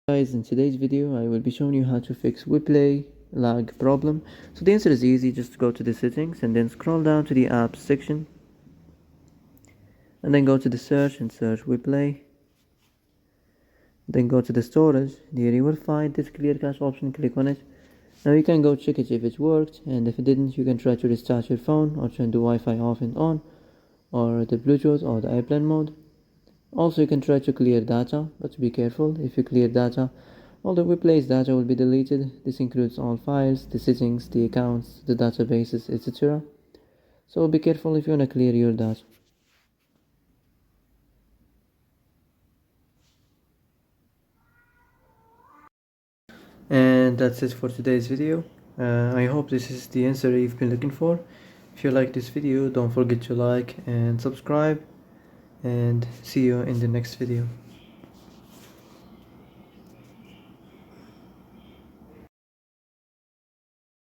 Guys, in today's video I will be showing you how to fix Weplay lag problem. So the answer is easy. Just go to the settings and then scroll down to the apps section and then go to the search and search Weplay. Then go to the storage. Here you will find this clear cache option. Click on it. Now you can go check it if it worked, and if it didn't you can try to restart your phone or turn the Wi-Fi off and on, or the Bluetooth or the airplane mode. Also, you can try to clear data, but be careful. If you clear data, all the Weplay's data will be deleted. This includes all files, the settings, the accounts, the databases, etc. So be careful if you want to clear your data. And that's it for today's video. I hope this is the answer you've been looking for. If you like this video, don't forget to like and subscribe, and see you in the next video.